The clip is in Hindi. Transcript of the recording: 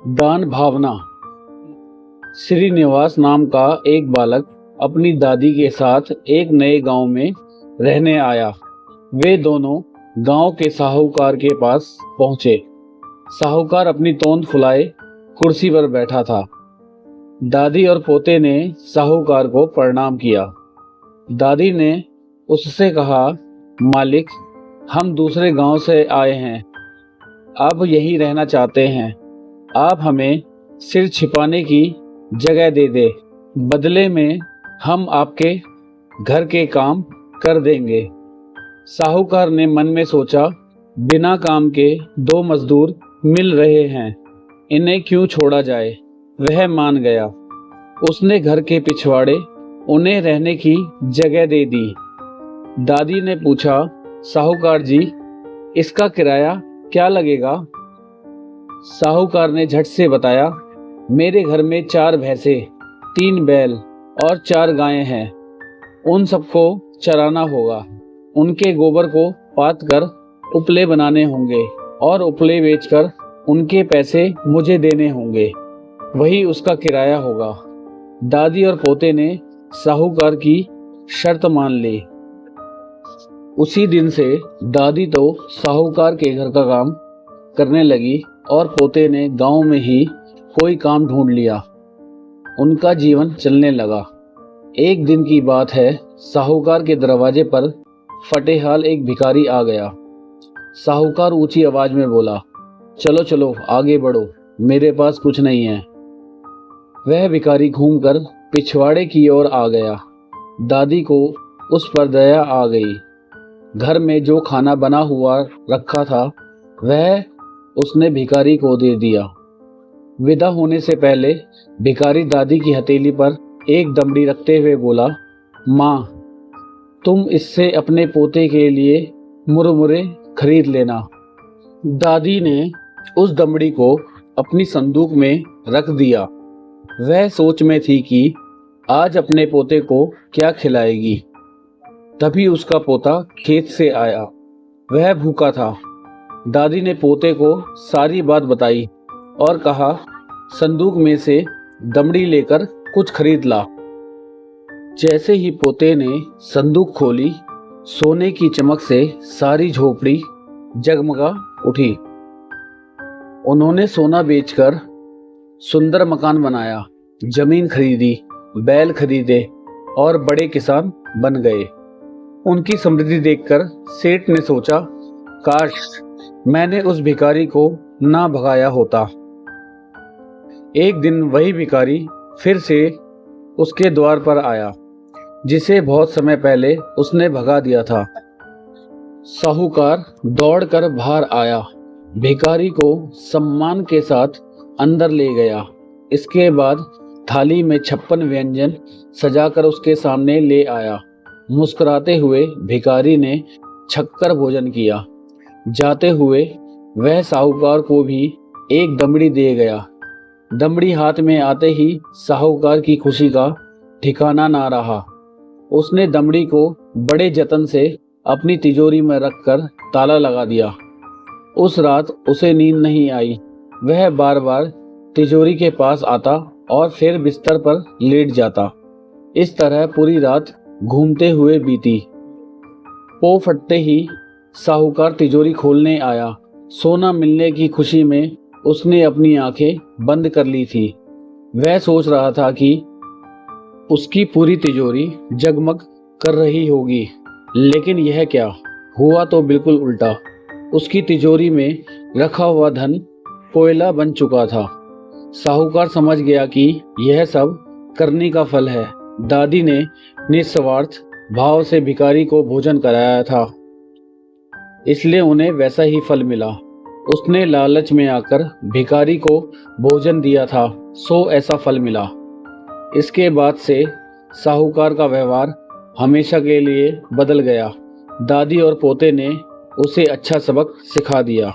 दान भावना। श्रीनिवास नाम का एक बालक अपनी दादी के साथ एक नए गांव में रहने आया। वे दोनों गांव के साहूकार के पास पहुंचे। साहूकार अपनी तोंद फुलाए कुर्सी पर बैठा था। दादी और पोते ने साहूकार को प्रणाम किया। दादी ने उससे कहा, मालिक, हम दूसरे गांव से आए हैं, अब यहीं रहना चाहते हैं। आप हमें सिर छिपाने की जगह दे दे, बदले में हम आपके घर के काम कर देंगे। साहूकार ने मन में सोचा, बिना काम के दो मजदूर मिल रहे हैं, इन्हें क्यों छोड़ा जाए। वह मान गया। उसने घर के पिछवाड़े उन्हें रहने की जगह दे दी। दादी ने पूछा, साहूकार जी, इसका किराया क्या लगेगा। साहूकार ने झट से बताया, मेरे घर में 4 भैंसे, 3 बैल और 4 गायें हैं। उन सबको चराना होगा। उनके गोबर को पात कर उपले बनाने होंगे और उपले बेचकर उनके पैसे मुझे देने होंगे। वही उसका किराया होगा। दादी और पोते ने साहूकार की शर्त मान ली। उसी दिन से दादी तो साहूकार के घर का काम करने लगी और पोते ने गांव में ही कोई काम ढूंढ लिया। उनका जीवन चलने लगा। एक दिन की बात है, साहूकार के दरवाजे पर फटेहाल एक भिखारी आ गया। साहूकार ऊंची आवाज में बोला, चलो चलो आगे बढ़ो, मेरे पास कुछ नहीं है। वह भिखारी घूमकर पिछवाड़े की ओर आ गया। दादी को उस पर दया आ गई। घर में जो खाना बना हुआ रखा था वह उसने भिखारी को दे दिया। विदा होने से पहले भिखारी दादी की हथेली पर एक दमड़ी रखते हुए बोला, माँ, तुम इससे अपने पोते के लिए मुरमुरे खरीद लेना। दादी ने उस दमड़ी को अपनी संदूक में रख दिया। वह सोच में थी कि आज अपने पोते को क्या खिलाएगी। तभी उसका पोता खेत से आया। वह भूखा था। दादी ने पोते को सारी बात बताई और कहा, संदूक में से दमड़ी लेकर कुछ खरीद ला। जैसे ही पोते ने संदूक खोली, सोने की चमक से सारी झोपड़ी जगमगा उठी। उन्होंने सोना बेचकर सुंदर मकान बनाया, जमीन खरीदी, बैल खरीदे और बड़े किसान बन गए। उनकी समृद्धि देखकर सेठ ने सोचा, काश मैंने उस भिखारी को ना भगाया होता। एक दिन वही भिखारी फिर से उसके द्वार पर आया, जिसे बहुत समय पहले उसने भगा दिया था। साहूकार दौड़कर बाहर आया, भिखारी को सम्मान के साथ अंदर ले गया। इसके बाद थाली में 56 व्यंजन सजाकर उसके सामने ले आया। मुस्कुराते हुए भिखारी ने छक्कर भोजन किया। जाते हुए वह साहूकार को भी एक दमड़ी दे गया। दमड़ी हाथ में आते ही साहूकार की खुशी का ठिकाना ना रहा। उसने दमड़ी को बड़े जतन से अपनी तिजोरी में रखकर ताला लगा दिया। उस रात उसे नींद नहीं आई। वह बार बार तिजोरी के पास आता और फिर बिस्तर पर लेट जाता। इस तरह पूरी रात घूमते हुए बीती। पो फटते ही साहूकार तिजोरी खोलने आया। सोना मिलने की खुशी में उसने अपनी आंखें बंद कर ली थी। वह सोच रहा था कि उसकी पूरी तिजोरी जगमग कर रही होगी, लेकिन यह क्या हुआ, तो बिल्कुल उल्टा। उसकी तिजोरी में रखा हुआ धन कोयला बन चुका था। साहूकार समझ गया कि यह सब करनी का फल है। दादी ने निस्वार्थ भाव से भिखारी को भोजन कराया था, इसलिए उन्हें वैसा ही फल मिला। उसने लालच में आकर भिखारी को भोजन दिया था, सो ऐसा फल मिला। इसके बाद से साहूकार का व्यवहार हमेशा के लिए बदल गया। दादी और पोते ने उसे अच्छा सबक सिखा दिया।